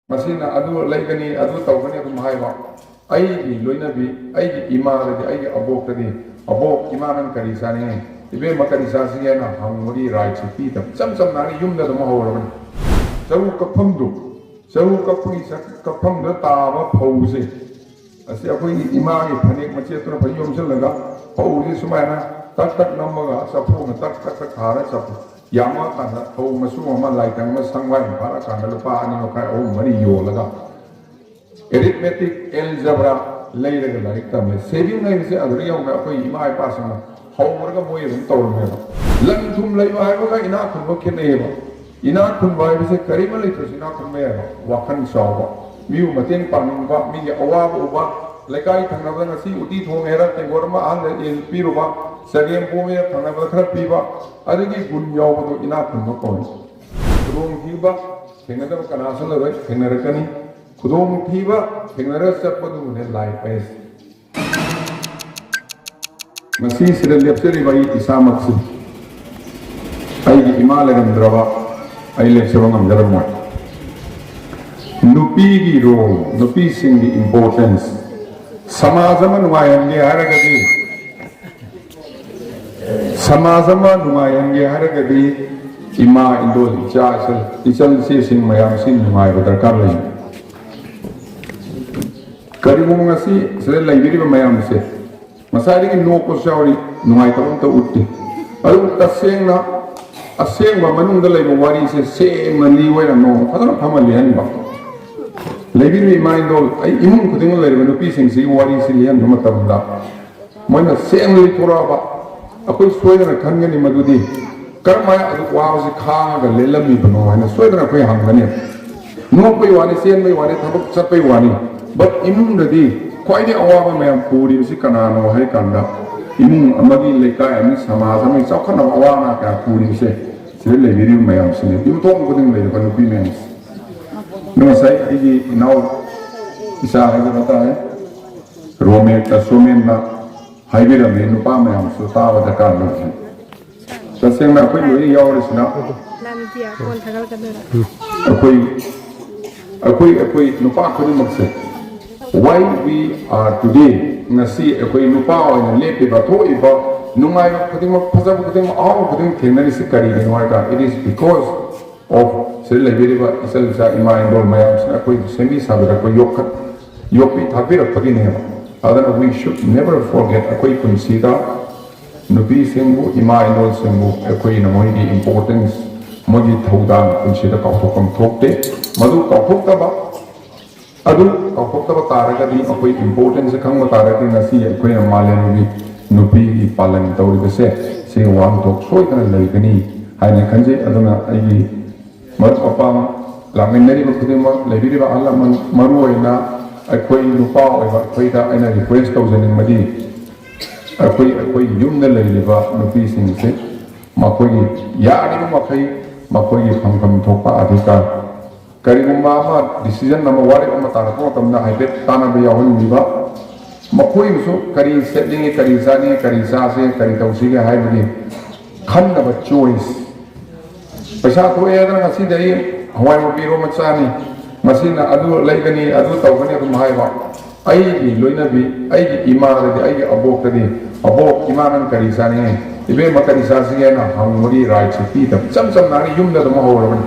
masina adu laigani adu tawgani adum haiba ai loinabi ai ima radi ai abok tadi abok imanan kari sani ibe makari sasi na hanguri right sipi tam sam nani yumda dum hawra saru kapuni kapam da tawa phause asi akoi ima gi phanek mache tuna phayom selaga phause sumaina tak namaga sapu na tak khara sapu yama kana phau masu ma laitang ma sangwai phara kana lupa ani no kai o mari yo laga arithmetic algebra leiraga laik tam saving nai se adri yong ga akoi ima ai pa sang hawra ga moi rum tawr me lang thum lai ba ga ina khun ba khen nei ba ina khun ba bi se kari ma lai thos ina khun me ba wakhan saw ba miu mateng pang ba mi ge awa ba lekai thangna ba ngasi uti thong era te gorma an le pi ru ba sagem po me thangna ba khar pi ba adigi gun yaw ba do ina khun ba ko rong hi ba thengna da kana sa la thengna ra kani khudong thi ba thengna ra sap ba du ne lai pes ngasi sira lepseri ba isa maksu ai gi imalagan draba ai lepsero ngam jaram ma nupi gi role nupi sing the importance samajama nuayange haragadi samajama nuayange haragadi ima indol ichal se sing mayam sin numai darkar lai karimu ngasi sele laibiri ba mayam se masari ki no ko shawri nuai tabam ta utti alu taseng na aseng ba manung da lai ba wari se mali wa no phadana phamali han ba Lebih main dol, imum kutingal lagi mana pising sih wari silian nama tamda, mana seng lagi thora apa, aku suai dengan kan ni madudi, kerana maya aku wah si khang agak lelam ni penuh, mana suai dengan aku yang hanggan ni, no pay wani sen pay wani thabuk sat pay wani, but imum tadi, kau ini awal maya puri mesti kena no hai kanda, imum amagi lekai ini sama sama, so kan awal nak kaya puri mesti, sih lebih maya mesti, imum tu aku kutingal lagi mana pising. No saya ini now bisa ada kata Rome Tasumim na Hairi ramai nupa macam suta ada kan lagi. Tapi yang aku ini ya orang sini. Aku nupa aku ni maksud. Why we are today nasi aku nupa orang lepi batu iba numai aku tengok pasal aku tengok awak aku tengok kenali sekali dengan mereka. It is because of sila beriba isal sa ima indol mayam sa koi semi sabira koi yopi thapira pagi ne adana we should never forget akoi consider nupi singbu ima indol singbu akoi na moi di importance mogi thaudan consider ka thokam thokte madu ka thokta ba adu ka thokta ba taraga di akoi importance khang ba taraga di nasi akoi na malen nupi palan tawri bese se wang thok soi kana lai kani haine khanje aduna ai mat apam lamin nari bakudima lebiri ba Allah maru ina akoi nupa oiba akoi da ina request tawzaning madi akoi yumna laiba nupi sing se makoi yari makoi phangkam thopa adhikar karigumba ma decision nama wari ma tarako tamna haibet tana ba yawun niba makoi musu kari setting kari sani kari sase kari tawsiga haibani khanna ba choice Pasal tu ada nasi dari Hawaii mobil macam ni, masina adu laigani adu tawgani aku mahai ba. Ai loinabi, ai ima tadi, ai abok tadi, abok imanan kari sani. Ibe makari sasi na hanguri right sipi tam sam nani yumda dum hawra ban.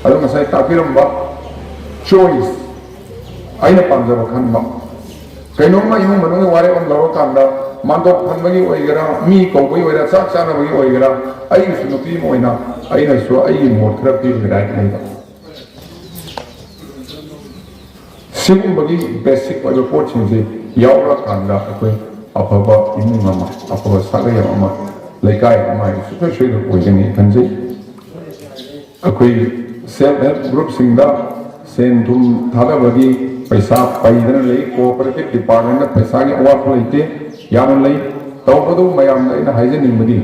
Adu masai takiram ba choice. Ai na panjab khan ba. Kaino ma imum manung ware on lawa kanda mandok khan bagi oigara mi ko bagi oira sak sana bagi oigara ai sunupi moina ai na so ai mod khara pi right nei ba sim bagi basic oiga pot chinje yaura kanda akoi apaba imum ma apaba saga ya ma laikai ma su ko shoi do oigani kanje akoi self help group singda sen tum thada bagi paisa paidana lei cooperative department na paisa gi award leite yam lei tawbadu mayam na haijani madi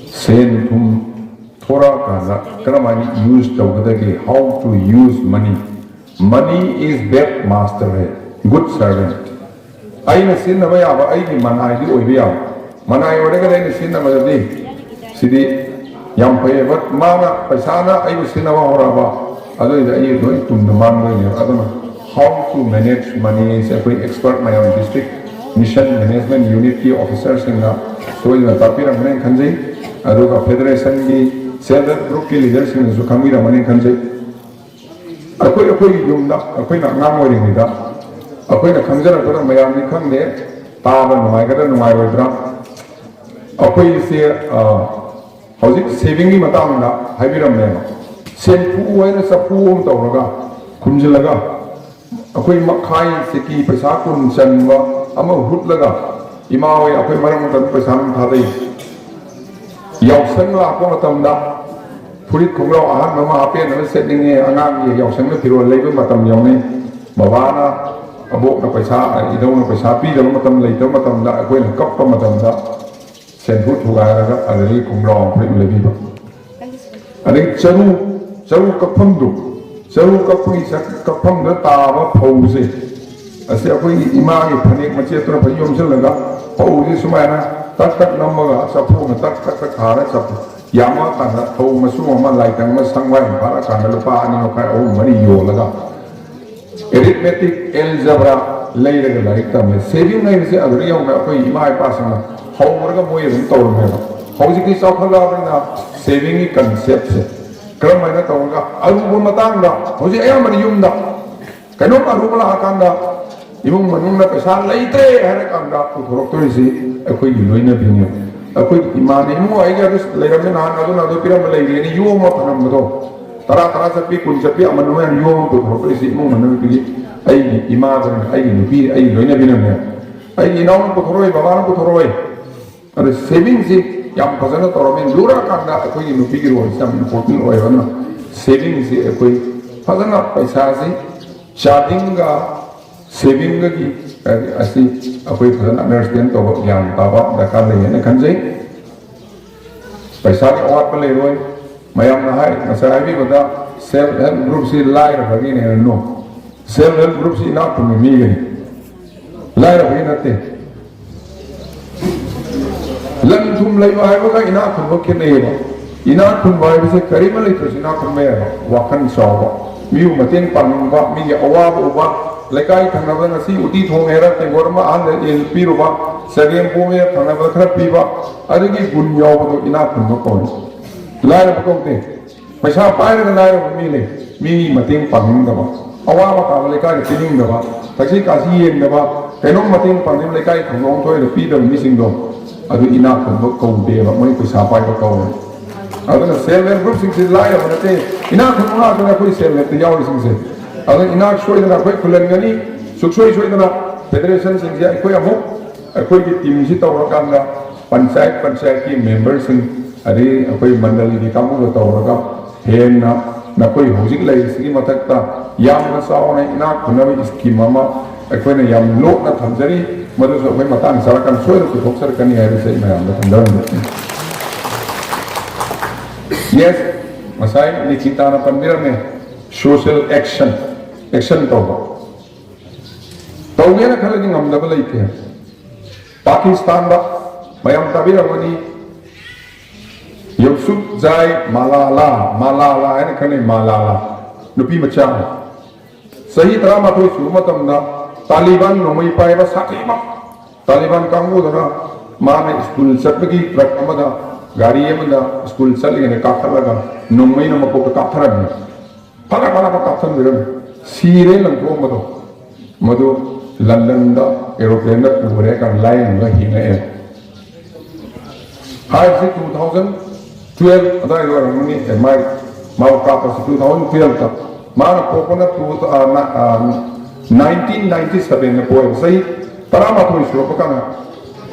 sen thum thora ka kramani use tawgadagi how to use money is best master hai good servant aina sin na ya ba ai gi manai di oi biya manai ore ga aina sin na ma di sidi yam phaye but mama paisa na ai sin na ba hora ba ꯑꯗꯨꯏꯗ ꯑꯩ ꯂꯣꯏ ꯇꯨꯡꯗ ꯃꯥꯡꯗꯣꯏꯅꯦꯕ ꯑꯗꯨꯅ how to manage money is ꯑꯩꯈꯣꯏ expert ꯃꯌꯥꯝ district mission management unit की officersꯤꯡꯅ ꯁꯣꯏꯗꯅ ꯇꯥꯛꯄꯤꯔꯝꯒꯅꯤ ꯈꯟꯖꯩ ꯑꯗꯨꯒ ꯐꯦꯗꯔꯦꯁꯟꯒꯤ self help groupꯀꯤ ꯂꯤꯗꯔꯁꯤꯡꯅꯁꯨ ꯈꯪꯕꯤꯔꯝꯒꯅꯤ ꯈꯟꯖꯩ ꯑꯩꯈꯣꯏꯒꯤ ꯌꯨꯝꯗ ꯑꯩꯈꯣꯏꯅ ꯑꯉꯥꯡ ꯑꯣꯏꯔꯤꯉꯩꯗ ꯑꯩꯈꯣꯏꯅ ꯈꯪꯖꯔꯛꯄꯗ ꯃꯌꯥꯝꯗꯤ ꯈꯪꯗꯦ ꯇꯥꯕ ꯅꯨꯡꯉꯥꯏꯒꯗ꯭ꯔꯥ ꯅꯨꯡꯉꯥꯏꯔꯣꯏꯗ꯭ꯔꯥ ꯑꯩꯈꯣꯏꯁꯦ ꯍꯧꯖꯤꯛ ꯁꯦꯚꯤꯡꯒꯤ ꯃꯇꯥꯡꯗ ꯍꯥꯏꯕꯤꯔꯝꯃꯦꯕ ꯁꯦꯟꯐꯨ ꯍꯥꯏꯅ ꯆꯐꯨ ꯑꯃ ꯇꯧꯔꯒ ꯈꯨꯝꯖꯤꯜꯂꯒ ꯑꯩꯈꯣꯏ ꯃꯈꯥꯏ ꯁꯤꯀꯤ ꯄꯩꯁా ꯀꯨꯟ ꯆꯟꯕ ꯑꯃ ꯍꯨꯠꯂꯒ ꯏꯃꯥ ꯍꯣꯏ ꯑꯩꯈꯣꯏ ꯃꯔꯛ ꯃꯇꯝꯗ ꯄꯩꯁꯥ ꯑꯃ ꯊꯥꯗꯩ ꯌꯥꯎꯁꯪ ꯂꯥꯛꯄ ꯃꯇꯝꯗ ꯐꯨꯔꯤꯠ ꯈꯣꯡꯒ꯭ꯔꯥꯎ ꯑꯍꯥꯟꯕ ꯑꯃ ꯍꯥꯞꯄꯦꯟꯅꯕ ꯁꯦꯠꯅꯤꯡꯉꯦ ꯑꯉꯥꯡꯒꯤ ꯌꯥꯎꯁꯪꯅ ꯐꯤꯔꯣꯜ ꯂꯩꯕ ꯃꯇꯝ ꯌꯥꯎꯅꯩ ꯕꯕꯥꯅ ꯑꯕꯣꯛꯅ ꯄꯩꯁꯥ ꯏꯙꯧꯅ ꯄꯩꯁꯥ ꯄꯤꯗꯕ ꯃꯇꯝ ꯂꯩꯇꯕ ꯃꯇꯝꯗ ꯑꯩꯈꯣꯏꯅ ꯀꯞꯄ ꯃꯇꯝꯗ ꯁꯦꯟꯐꯨ ꯊꯨꯒꯥꯏꯔꯒ ꯑꯗꯒꯤ ꯈꯣꯡꯒ꯭ꯔꯥꯎ ꯐꯨꯔꯤꯠ ꯂꯩꯕꯤꯕ ꯑꯗꯒꯤ ꯆꯔꯨ ꯀꯞꯐꯝꯗꯨ ꯆꯔꯨ ꯀꯞꯄꯒꯤ ꯀꯞꯐꯝꯗ ꯇꯥꯕ ꯐꯧꯁꯦ ꯑꯁꯤ ꯑꯩꯈꯣꯏꯒꯤ ꯏꯃꯥꯒꯤ ꯐꯅꯦꯛ ꯃꯆꯦꯠꯇꯨꯅ ꯐꯖꯅ ꯌꯣꯝꯁꯤꯜꯂꯒ ꯐꯧꯁꯤ ꯁꯨꯃꯥꯏꯅ ꯇꯛ ꯇꯛ ꯅꯝꯃꯒ ꯆꯐꯨꯅ ꯇꯛ ꯇꯛ ꯇꯛ ꯊꯥꯔ ꯆꯐꯨ ꯌꯥꯝꯃꯀꯥꯟꯗ ꯐꯧ ꯃꯁꯨꯡ ꯑꯃ ꯂꯥꯏꯇꯪ ꯑꯃ ꯁꯪꯋꯥꯏ ꯐꯥꯔꯀꯥꯟꯗ ꯂꯨꯄꯥ 2 ꯃꯈꯥꯏ 3 4 ꯌꯣꯜꯂꯒ arithmetic algebra ꯂꯩꯔꯒ ꯂꯥꯏꯔꯤꯛ ꯇꯝꯃꯦ ꯁꯦꯚꯤꯡ ꯍꯥꯏꯕꯁꯦ ꯑꯗꯨꯗ ꯌꯧꯅ ꯑꯩꯈꯣꯏ ꯏꯃꯥ ꯏꯄꯥꯁꯤꯡꯅ ꯍꯧꯔꯒ ꯃꯣꯏ ꯑꯗꯨꯝ ꯇꯧꯔꯝꯃꯦꯕ ꯍꯧꯖꯤꯛꯇꯤ ꯆꯥꯎꯈꯠꯂꯛꯑꯕꯅꯤꯅ ꯁꯦꯚꯤꯡꯒꯤ ꯀꯟꯁꯦꯞꯁꯦ ꯀꯔꯝꯍꯥꯏꯅ ꯇꯧꯔꯒ ꯑꯔꯨꯕ ꯃꯇꯥꯡꯗ ꯍꯧꯖꯤꯛ ꯑꯌꯥꯝꯕꯅ ꯌꯨꯝꯗ ꯀꯩꯅꯣꯝ ꯑꯔꯨꯕ ꯂꯥꯛꯑꯀꯥꯟꯗ ꯏꯃꯨꯡ ꯃꯅꯨꯡꯗ ꯄꯩꯁꯥ ꯂꯩꯇ꯭ꯔꯦ ꯍꯥꯏꯔꯀꯥꯟꯗ ꯄꯨꯊꯣꯔꯛꯇꯣꯏꯁꯤ ꯑꯩꯈꯣꯏꯒꯤ ꯂꯣꯏꯅꯕꯤꯅꯦ ꯑꯩꯈꯣꯏꯒꯤ ꯏꯃꯥꯅ ꯏꯃꯨꯡ ꯑꯩꯒꯤ ꯑꯗꯨ ꯂꯩꯔꯝꯃꯦ ꯅꯍꯥꯟ ꯑꯗꯨꯅ ꯑꯗꯨ ꯄꯤꯔꯝꯕ ꯂꯩꯔꯦꯅ ꯌꯣꯝꯃ ꯊꯅꯝꯕꯗꯣ 10 ꯆꯠꯄꯤ 20 ꯆꯠꯄꯤ ꯑꯃꯅ ꯃꯌꯥꯝ ꯌꯣꯝꯃ ꯄꯨꯊꯣꯔꯛꯇꯣꯏꯁꯤ ꯏꯃꯨꯡ ꯃꯅꯨꯡꯒꯤ ꯑꯩꯒꯤ ꯏꯃꯥꯗꯨꯅ ꯑꯩꯒꯤ ꯅꯨꯄꯤ ꯑꯩꯒꯤ ꯂꯣꯏꯅꯕꯤꯅꯅꯦ ꯑꯩꯒꯤ ꯏꯅꯥꯎꯅ ꯄꯨꯊꯣꯔꯛꯑꯣꯏ ꯕꯕꯥꯅ ꯄꯨꯊꯣꯔꯛꯑꯣꯏ ꯑꯗꯨ ꯁꯦꯚꯤꯡꯁꯤ ꯌꯥꯝ ꯐꯖꯅ ꯇꯧꯔꯝꯃꯤ ꯂꯨꯔꯀꯥꯟꯗ ꯑꯩꯈꯣꯏꯒꯤ ꯅꯨꯄꯤꯒꯤ ꯔꯣꯜꯁꯤ ꯌꯥꯝ ꯏꯝꯄꯣꯔꯇꯦꯟ ꯑꯣꯏꯕꯅ ꯁꯦꯚꯤꯡꯁꯤ ꯑꯩꯈꯣꯏ ꯐꯖꯅ ꯄꯩꯁꯥꯁꯤ ꯆꯥꯗꯤꯡꯒ ꯁꯦꯚꯤꯡꯒꯒꯤ ꯑꯁꯤ ꯑꯩꯈꯣꯏ ꯐꯖꯅ ꯑꯟꯗꯔꯁꯇꯦꯟ ꯇꯧꯕ ꯒ꯭ꯌꯥꯟ ꯇꯥꯕ ꯗꯔꯀꯥꯔ ꯂꯩꯌꯦꯅ ꯈꯟꯖꯩ ꯄꯩꯁꯥꯒꯤ ꯑꯋꯥꯠꯄ ꯂꯩꯔꯣꯏ ꯃꯌꯥꯝꯅ ꯉꯁꯥꯏ ꯍꯥꯏꯕꯤꯕꯗ ꯁꯦꯜꯐ ꯍꯦꯜꯞ ꯒ꯭ꯔꯨꯞꯁꯤ ꯂꯥꯏꯔꯕꯒꯤꯅꯦꯅ ꯅꯣ ꯁꯦꯜꯐ ꯍꯦꯜꯞ ꯒ꯭ꯔꯨꯞꯁꯤ ꯏꯅꯥꯛ ꯈꯨꯟꯕ ꯃꯤꯒꯅꯤ ꯂꯥꯏꯔꯕꯒꯤ ꯅꯠꯇꯦ ꯂꯟ ꯊꯨꯝ ꯂꯩꯕ ꯍꯥꯏꯕꯒ ꯏꯅꯥꯛ ꯈꯨꯟꯕ ꯈꯦꯠꯅꯩꯌꯦꯕ ꯏꯅꯥꯛ ꯈꯨꯟꯕ ꯍꯥꯏꯕꯁꯦ ꯀꯔꯤꯃ ꯂꯩꯇ꯭ꯔꯁꯨ ꯏꯅꯥꯛ ꯈꯨꯟꯕ ꯌꯥꯏꯕ ꯋꯥꯈꯜ ꯆꯥꯎꯕ ꯃꯤꯕꯨ ꯃꯇꯦꯡ ꯄꯥꯡꯅꯤꯡꯕ ꯃꯤꯒꯤ ꯑꯋꯥꯕ ꯎꯕ ꯂꯩꯀꯥꯏ ꯊꯪꯅꯕꯗ ꯉꯁꯤ ꯎꯇꯤ ꯊꯣꯡꯉꯦꯔ ꯇꯦꯡꯀꯣꯠ ꯑꯃ ꯑꯍꯟꯗ ꯄꯤꯔꯨꯕ ꯆꯒꯦꯝ ꯄꯣꯝꯃꯦ ꯊꯪꯅꯕꯗ ꯈꯔ ꯄꯤꯕ ꯑꯗꯨꯒꯤ ꯒꯨꯟ ꯌꯥꯎꯕꯗꯣ ꯏꯅꯥꯛ ꯈꯨꯟꯕ ꯀꯧꯏ ꯂꯥꯏꯔꯕ ꯀꯧꯗꯦ ꯄꯩꯁꯥ ꯄꯥꯏꯔꯒ ꯂꯥꯏꯔꯕ ꯃꯤ ꯂꯩ ꯃꯤꯒꯤ ꯃꯇꯦꯡ ꯄꯥꯡꯅꯤꯡꯗꯕ ꯑꯋꯥꯕ ꯇꯥꯕ ꯂꯩꯀꯥꯏꯗ ꯄꯤꯅꯤꯡꯗꯕ ꯊꯛꯁꯤ ꯈꯥꯁꯤ ꯌꯦꯡꯗꯕ ꯀꯩꯅꯣꯝ ꯃꯇꯦꯡ ꯄꯥꯡꯅꯤꯡꯕ ꯂꯩꯀꯥꯏ ꯊꯪꯅꯕ ꯊꯣꯛꯑꯒ ꯄꯤꯗꯕ ꯃꯤꯁꯤꯡꯗꯣ ꯑꯗꯨ ꯏꯅꯥꯛ ꯈꯨꯟꯕ ꯀꯧꯗꯦꯕ ꯃꯣꯏ ꯄꯩꯁా ꯄꯥꯏꯕ ꯀꯧꯋꯦ aduna self-help group sing lai ba te ina khunga aduna koi self-help yaw sing se aduna ina shoi dana koi khulan gani suksoi shoi dana federation sing ya koi amu koi ki team si tawra kanda panchayat ki members sing adi koi mandali ki kamu ga tawra ka hen na koi hojik lai sigi matak ta yam na saw na ina khunna bi scheme ama koi na yam lo na thamjari madu so koi matang sarakan shoi ru thoksar kani hai se ma yam na thamdar yes masai ni kita na pandira me social action tawba tawge na khala ni ngam da balai ke pakistan ba mayam tabira mani yusuf zai malala ene khane malala nupi macha sahi drama thoi su matam da taliban no mai pai ba sakhi ma taliban kangu da mane school chatbagi truck amada gari amada school chali ne kathalaga nomai no mako katharan pala kathan biram sire lang ko madu london da aeroplane da pure kan line ga hinga e hai 2012 adai lo ramani mai mau ka pa 2012 ta mana popona 1997 ne poe sai parama thoi shro pakana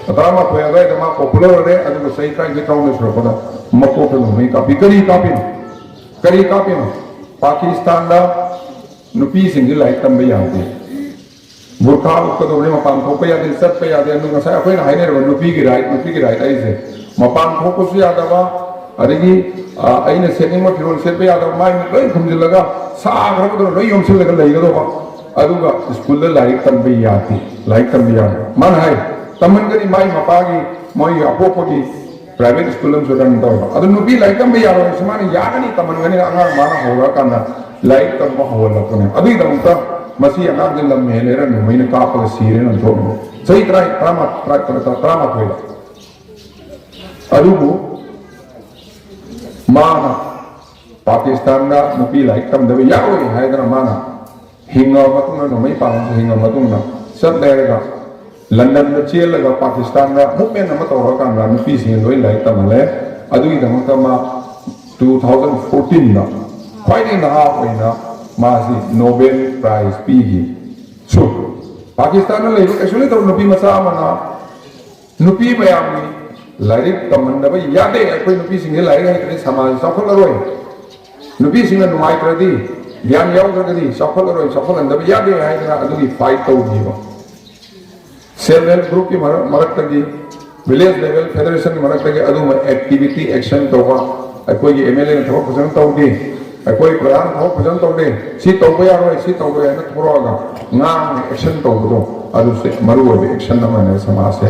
Pertama payah itu mah popular ada, aduh saya kan kita orang Islam pada makko pun mereka kari kapin, Pakistan dah nupi singgil lagi tambah yang tu, burka ukko tu boleh mapan thok payah ada, set payah ada, anu saya apa yang hari ni nupi kirai aise, mapan thok tu ada apa, ada lagi, ini setting mah firman set payah ada, main lagi kumjil laga, sah kerana tu lagi omsil laga lagi tu apa, aduh ga sekolah lagi tambah yang, mana hai? Taman kani mai mapagi moi apopagi private school am sudan tahu. Adu nubi like am biar semana ya kani taman kani angar mana hora kana like तब माहौल लगने अभी तक उनका मसीह अनाम दिन लम्बे ले रहे हैं महीने का पर सीरे न छोड़ सही त्रामा कोई अरुबु माना पाकिस्तान का नुपी लाइक तब दबे या कोई है इधर माना हिंगा मतुंग न नहीं पाऊँ हिंगा मतुंग न सब लेगा लंदन में चेल लगा पाकिस्तान का मुख्य नमक और का नाम नुपी सिंह लोई लाइक तब मले अदुई दमक तब मा 2014 ना ख्वाइदे नहा होइना मासी नोबेल प्राइज पीगी सो पाकिस्तान में लेको एक्चुअली तो नुपी मसा मना नुपी मयामी लाइक तमन्ना भाई यादे कोई नुपी सिंह लाइक है कि समाज सफल रोए नुपी सिंह नुमाई कर दी ज्ञान याव कर दी सफल रोए सफल अंदर यादे है कि अदुई फाइट तो होगी वो सेल्फ हेल्प ग्रुप की मरक तकी विलेज लेवल फेडरेशन की मरक तकी अदुम एक्टिविटी एक्शन तो हुआ कोई एमएलए ने थोड़ा फजन तो होगी कोई प्रधान थोड़ा फजन तो होगी सी तो कोई आरो सी तो कोई ना थोड़ा होगा नाम एक्शन तो होगा अदुम से मरु होगी एक्शन ना मैंने समाज से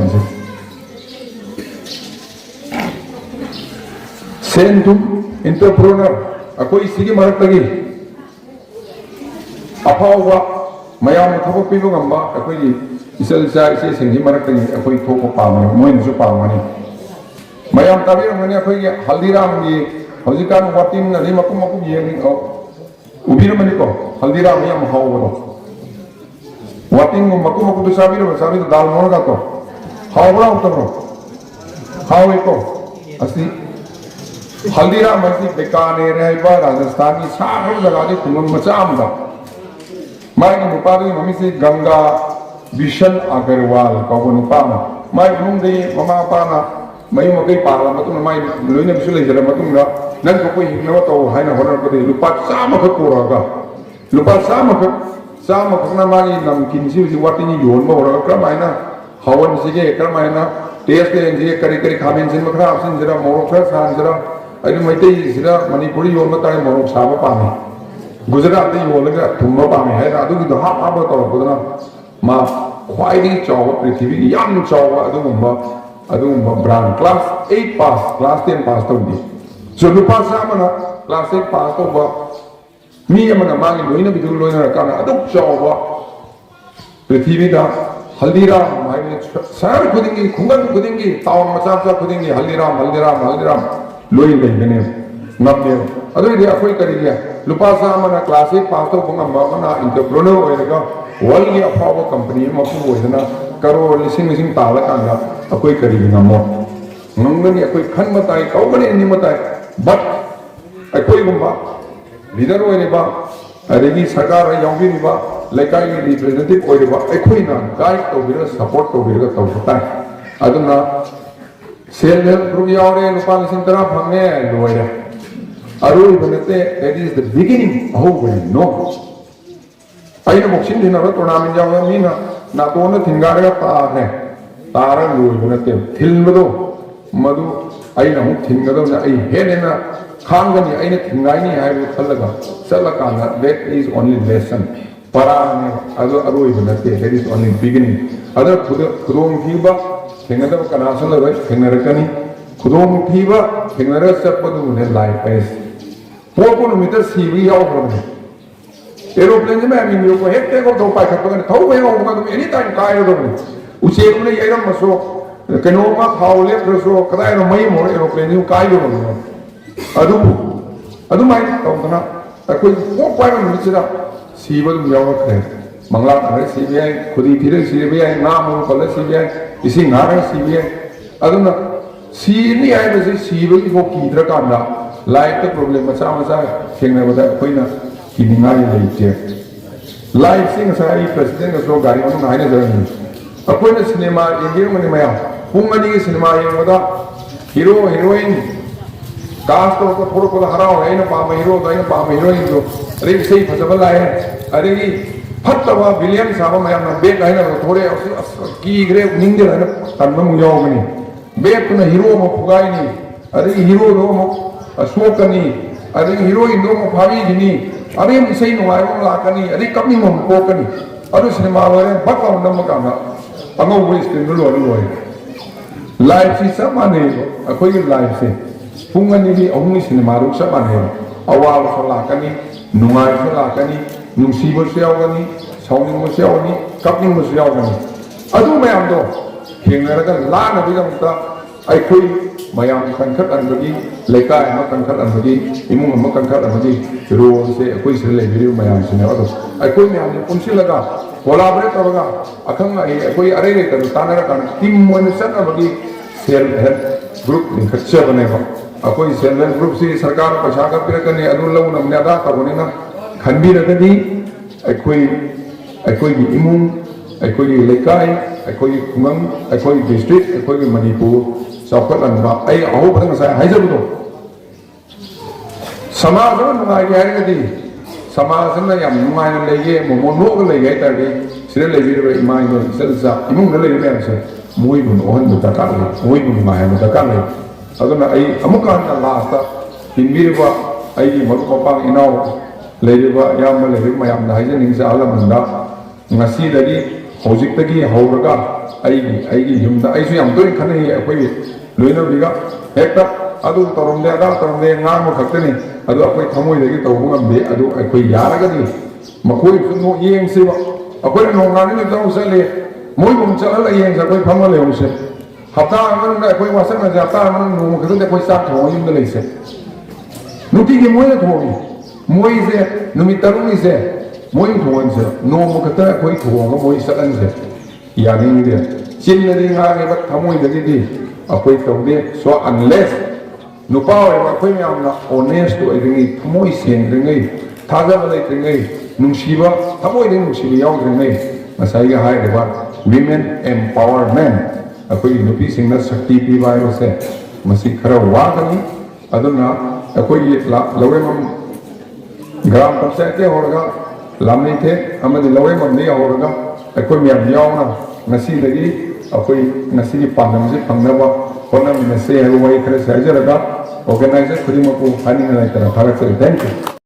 सेन तुम इंटरप्रेन्योर कोई सी की मरक तकी अफावा मयाम थोड़ा पीलो गम्बा कोई इसल इसे सिंगी मरक तकी कोई थोड़ा पावने मोइन जो पावने मयाम तभी हमने कोई हल्दीराम की हल्दीराम वाटिन नहीं मकुम मकुम ये नहीं उबीर मनी को हल्दीराम ये महाव बोलो वाटिन को मकुम मकुम तो साबिर तो दाल मोर का तो हाव बड़ा उत्तर रो हाव एको असली हल्दीराम असली बीकानेर है इबा राजस्थान की सारे जगह के कुमन मचाम था माय की नुपारी मम्मी से गंगा विशन अग्रवाल का वो नुपामा माय मुंडे ममा पाना मई मकई पाला मतुंग माय लोइने बिसु लेजरा मतुंग ना नन को कोई हिंगना तो है ना होरन को दे लुपा साम खत कोरागा लुपा साम खत ना मागी नम किनसी बिसु वाटिनी योन बो होरगा क्रम आइना हवन सिगे क्रम आइना टेस्ट के जे करी खामेन सिन मखरा आपसिन जरा मोरो खरा सान जरा अरे मैते सिरा मणिपुरी योन मताय मोरो साबा पामे गुजरात ते योलगा थुम्बा पामे है ना अदुगी दो हाप हाप तो बदना मा ख्वाइदी चाव पृथ्वी की याम चाव अदुगुम्बा ब्रांड क्लास 8 पास क्लास 10 पास तो दी जो नुपा सामना क्लास 8 पास तो बा मी अमना मांगी लोइना बिदु लोइना रकाना अदुक चाव पृथ्वी दा हल्दीराम माइने सार खुदिंगी खुंगन खुदिंगी ताव मचा खुदिंगी हल्दीराम लोइ लेंगने नब्बे अदुई दे अखोई करी लिया लुपा सामना क्लास 8 पास तो बुंगा मना इंटरप्रेन्योर होएगा वर्ल्ड की अफाव कंपनी मफु होइदना करोड़ लिसिंग ताला कांगा अकोई करी नमो नंगनी अकोई खन मताई कौगने नि मताई बट अकोई गुम्बा लीडर होइबा अरेगी सरकार याउबिबा लेकाई की रिप्रेजेंटेटिव होइबा अकोई ना गाइड तो बिर सपोर्ट तो बिर तो ताई अदुना सेल्फ हेल्प ग्रुप यावरे नुपा लिसिंग तरा फंगे लोइरा अरुई बनते that is the beginning how we know आई ना बॉक्सिंग दिन ना टूर्नामेंट जाओगे मीना ना तो उन्हें थिंगारे का तार है तारा लूल बनते थिल मधु मधु आई ना मुख थिंगदो ना आई है ना खांगनी आई ना थिंगाई नहीं है वो चलगा चलगा that is only lesson para ने अरुई बनते that is only beginning अदर खुदों थीबा थिंगदो कनासल रहे थिंगरकनी खुदों थीबा थिंगरक सब पदु ने लाइफ है पोको मीटर सीवी आओ करने एरोप्लेन में आमी मियो को हेक्टे को तो पाई खपगन थौ वे हो को एनी टाइम काय रो उसे ने येरम मसो कनो मा खावले प्रसो कदाय रो मई मोर एरोप्लेन यु काय रो अदु माइ तौतना कोई को पाई मन मिचिरा सीबल मियो खरे मंगला खरे सीबीआई खुदी फिरे सीबीआई नाम हो पले सीबीआई इसी नारे सीबीआई अदुना सीनी आइ बसे सीबल को कीद्र कांदा लाइफ के प्रॉब्लम मचा थेंगने बदा कोइना किनिंगाई लेते लाइफ सिंग सारी प्रेसिडेंट को गाड़ी में नाइने जरनी अकोइना सिनेमा इंडियन में मया पुंगनी की सिनेमा येंगदा हीरो हीरोइन कास्ट को थोड़ा को हराओ है ना palm hero again palm heroine जो अरे सही फजबल है अरे की फटवा विलियम साहब मया ना बेक है ना थोड़े की ग्रे निंगे है ना तन्म मुयोगनी बेक ना हीरो में फुगाई नहीं अरे हीरो रो अशोकनी अरे हीरोइन दो फावी गिनी अरे इसे नुआई वो लाकनी अरे कमी मम पोकनी अरे सिनेमा वाले बका नम काना अंगो वो स्क्रीन लो लाइफ से सब माने अखोई लाइफ से पुंगनी भी अहुनी सिनेमा रो सब माने अवाल सो लाकनी ꯅꯨꯡꯉꯥꯏꯕꯁꯨ ꯂꯥꯛꯀꯅꯤ ꯅꯨꯡꯁꯤꯕꯁꯨ ꯌꯥꯎꯒꯅꯤ ꯁꯥꯎꯅꯤꯡꯕꯁꯨ ꯌꯥꯎꯒꯅꯤ ꯀꯞꯅꯤꯡꯕꯁꯨ ꯌꯥꯎꯒꯅꯤ ꯑꯗꯨ ꯃꯌꯥꯝꯗꯣ ꯊꯦꯡꯅꯔꯒ ꯂꯥꯟꯅꯕꯒꯤꯗꯃꯛꯇ ꯑꯩꯈꯣꯏ ꯃꯌꯥꯝ ꯀꯟꯈꯠꯍꯟꯕꯒꯤ ꯂꯩꯀꯥꯏ ꯑꯃ ꯀꯟꯈꯠꯍꯟꯕꯒꯤ ꯏꯃꯨꯡ ꯑꯃ ꯀꯟꯈꯠꯍꯟꯕꯒꯤ ꯔꯣꯜꯁꯦ ꯑꯩꯈꯣꯏ ꯁꯤꯗ ꯂꯩꯕꯤꯔꯤꯕ ꯃꯌꯥꯝꯁꯤꯅꯦ ꯑꯗꯣ ꯑꯩꯈꯣꯏ ꯃꯌꯥꯝꯁꯦ ꯄꯨꯟꯁꯤꯜꯂꯒ ꯀꯣꯂꯥꯕꯣꯔꯦꯠ ꯇꯧꯔꯒ ꯑꯈꯪ ꯑꯍꯩ ꯑꯩꯈꯣꯏ ꯑꯔꯩ ꯂꯩꯇꯕ ꯇꯥꯟꯅꯔꯀꯥꯟꯗ ꯇꯤꯝ ꯑꯣꯏꯅ ꯆꯠꯅꯕꯒꯤ ꯁꯦꯜꯐ ꯍꯦꯜꯞ ꯒ꯭ꯔꯨꯞ ꯂꯤꯡꯈꯠꯆꯕꯅꯦꯕ ꯑꯩꯈꯣꯏ ꯁꯦꯜꯐ ꯍꯦꯜꯞ ꯒ꯭ꯔꯨꯞꯁꯤ ꯁꯔꯀꯥꯔꯅ ꯄꯩꯁꯥ ꯈꯔ ꯄꯤꯔꯛꯀꯅꯤ ꯑꯗꯨ ꯂꯧꯅꯕꯅꯦ ꯑꯗꯥ ꯇꯧꯕꯅꯤꯅ ꯈꯟꯕꯤꯔꯒꯗꯤ ꯑꯩꯈꯣꯏꯒꯤ ꯏꯃꯨꯡ ꯑꯩꯈꯣꯏꯒꯤ ꯂꯩꯀꯥꯏ ꯑꯩꯈꯣꯏꯒꯤ ꯈꯨꯡꯒꯪ ꯑꯩꯈꯣꯏꯒꯤ ꯗꯤꯁꯇ꯭ꯔꯤꯛ ꯑꯩꯈꯣꯏꯒꯤ ꯃꯅꯤꯄꯨꯔ ꯆꯥꯎꯈꯠꯍꯟꯕ ꯑꯩ ꯑꯍꯧꯕꯗ ꯉꯁꯥꯏ ꯍꯥꯏꯖꯕꯗꯣ ꯁꯃꯥꯖ ꯑꯃ ꯅꯨꯡꯉꯥꯏꯒꯦ ꯍꯥꯏꯔꯒꯗꯤ ꯁꯃꯥꯖꯅ ꯌꯥꯝ ꯅꯨꯡꯉꯥꯏꯅ ꯂꯩꯒꯦ ꯃꯣꯃꯣꯟ ꯅꯣꯛꯑꯒ ꯂꯩꯒꯦ ꯍꯥꯏꯇꯥꯔꯗꯤ ꯁꯤꯗ ꯂꯩꯕꯤꯔꯤꯕ ꯏꯃꯥ ꯏꯕ ꯏꯆꯜ ꯏꯆꯥ ꯏꯃꯨꯡꯗ ꯂꯩꯔꯤꯕ ꯃꯌꯥꯝꯁꯦ ꯃꯣꯏꯕꯨ ꯅꯣꯛꯍꯟꯕ ꯗꯔꯀꯥꯔ ꯂꯩ ꯃꯣꯏꯕꯨ ꯅꯨꯡꯉꯥꯏꯍꯟꯕ ꯗꯔꯀꯥꯔ ꯂꯩ ꯑꯗꯨꯅ ꯑꯩ ꯑꯃꯨꯛꯀ ꯍꯟꯅ ꯂꯥꯁꯇ ꯇꯤꯟꯕꯤꯔꯤꯕ ꯑꯩꯒꯤ ꯃꯔꯨꯞ ꯃꯄꯥꯡ ꯏꯅꯥꯎ ꯂꯩꯔꯤꯕ ꯏꯌꯥꯝꯕ ꯂꯩꯔꯤꯕ ꯃꯌꯥꯝꯗ ꯍꯥꯏꯖꯅꯤꯡꯉꯤꯁꯦ ꯑꯍꯜ ꯂꯃꯟꯗ ꯉꯁꯤꯗꯒꯤ ꯍꯧꯖꯤꯛꯇꯒꯤ ꯍꯧꯔꯒ ꯑꯩꯒꯤ ꯌꯨꯝꯗ ꯑꯩꯁꯨ ꯌꯥꯝ ꯇꯣꯏꯅ ꯈꯟꯅꯩ ꯑꯩꯈꯣꯏꯒꯤ ꯂꯣꯏꯅꯕꯤꯒ ꯍꯦꯛꯇ ꯑꯗꯨ ꯇꯧꯔꯝꯗꯦ ꯑꯗꯥ ꯇꯧꯔꯝꯗꯦ ꯉꯥꯡꯕ ꯈꯛꯇꯅꯤ ꯑꯗꯨ ꯑꯩꯈꯣꯏ ꯊꯃꯣꯏꯗꯒꯤ ꯇꯧꯕ ꯉꯝꯗꯦ ꯑꯗꯨ ꯑꯩꯈꯣꯏ ꯌꯥꯔꯒꯗꯤ ꯃꯈꯣꯏꯁꯨ ꯌꯦꯡꯁꯤꯕ ꯑꯩꯈꯣꯏꯅ ꯅꯣꯡꯉꯥꯟꯕ ꯇꯧ ꯆꯠꯂꯤ ꯃꯣꯏꯕꯨ ꯆꯠꯍꯜꯂ ꯌꯦꯡꯁꯦ ꯑꯩꯈꯣꯏ ꯐꯝꯃ ꯂꯩꯍꯧꯁꯦ ꯍꯞꯇꯥ ꯑꯃꯗ ꯑꯩꯈꯣꯏ ꯋꯥꯁꯛꯅꯁꯦ ꯍꯞꯇꯥ ꯑꯃꯗ ꯅꯣꯡꯃ ꯈꯛꯇꯗꯤ ꯑꯩꯈꯣꯏ ꯆꯥꯛ ꯊꯣꯡꯉ ꯌꯨꯝꯗ ꯂꯩꯁꯦ ꯅꯨꯡꯇꯤꯒꯤ ꯃꯣꯏꯅ ꯊꯣꯡꯉꯤ ꯃꯣꯏꯁꯦ ꯅꯨꯃꯤꯠ 5ꯅꯤꯁꯦ ꯃꯣꯏ ꯊꯣꯡꯍꯟꯁꯦ ꯅꯣꯡꯃ ꯈꯛꯇ ꯑꯩꯈꯣꯏ ꯊꯣꯡꯉꯒ ꯃꯣꯏ ꯆꯠꯍꯟꯁꯦ ꯌꯥꯅꯤꯡꯗꯦ ꯆꯤꯟꯅꯗꯤ ꯉꯥꯡꯉꯤꯕ ꯊꯃꯣꯏꯗꯒꯤꯗꯤ ꯑꯩꯈꯣꯏ ꯇꯧꯗꯦ ꯁꯣ ꯑꯟꯂꯦꯁ ꯅꯨꯄꯥ ꯑꯣꯏꯕ ꯑꯩꯈꯣꯏ ꯃꯌꯥꯝꯅ ꯑꯣꯅꯦꯁꯇ ꯑꯣꯏꯗ꯭ꯔꯤꯉꯩ ꯊꯃꯣꯏ ꯁꯦꯡꯗ꯭ꯔꯤꯉꯩ ꯊꯥꯖꯕ ꯂꯩꯇ꯭ꯔꯤꯉꯩ ꯅꯨꯡꯁꯤꯕ ꯊꯃꯣꯏꯗꯒꯤ ꯅꯨꯡꯁꯤꯕ ꯌꯥꯎꯗ꯭ꯔꯤꯉꯩ ꯉꯁꯥꯏꯒꯤ ꯍꯥꯏꯔꯤꯕ ꯋꯤꯃꯦꯟ ꯑꯦꯝꯄꯥꯋꯔꯃꯦꯟ ꯑꯩꯈꯣꯏꯒꯤ ꯅꯨꯄꯤꯁꯤꯡꯅ ꯁꯛꯇꯤ ꯄꯤꯕ ꯍꯥꯏꯕꯁꯦ ꯃꯁꯤ ꯈꯔ ꯋꯥꯒꯅꯤ ꯑꯗꯨꯅ ꯑꯩꯈꯣꯏꯒꯤ ꯂꯧꯔꯦꯝꯕꯝ ꯒ꯭ꯔꯥꯝ ꯄꯟꯆꯥꯌꯠꯇꯒꯤ ꯍꯧꯔꯒ ꯂꯥꯝꯂꯩꯊꯦꯛ ꯑꯃꯗꯤ ꯂꯧꯔꯦꯝꯕꯝꯗꯒꯤ ꯍꯧꯔꯒ ꯑꯩꯈꯣꯏ ꯃꯌꯥꯝ ꯌꯥꯎꯅ ꯉꯁꯤꯗꯒꯤ ꯑꯩꯈꯣꯏ ꯉꯁꯤꯒꯤ ꯄꯥꯟꯗꯝꯁꯤ ꯐꯪꯅꯕ ꯍꯣꯠꯅꯃꯤꯟꯅꯁꯦ ꯍꯥꯏꯕ ꯋꯥꯍꯩ ꯈꯔꯁꯦ ꯍꯥꯏꯖꯔꯒ ꯑꯣꯔꯒꯅꯥꯏꯖꯔ ꯈꯨꯗꯤꯡꯃꯛꯄꯨ ꯍꯥꯏꯅꯤꯡꯉꯥꯏ ꯂꯩꯇꯅ ꯊꯥꯒꯠꯆꯔꯤ ꯊꯦꯡꯛ ꯌꯨ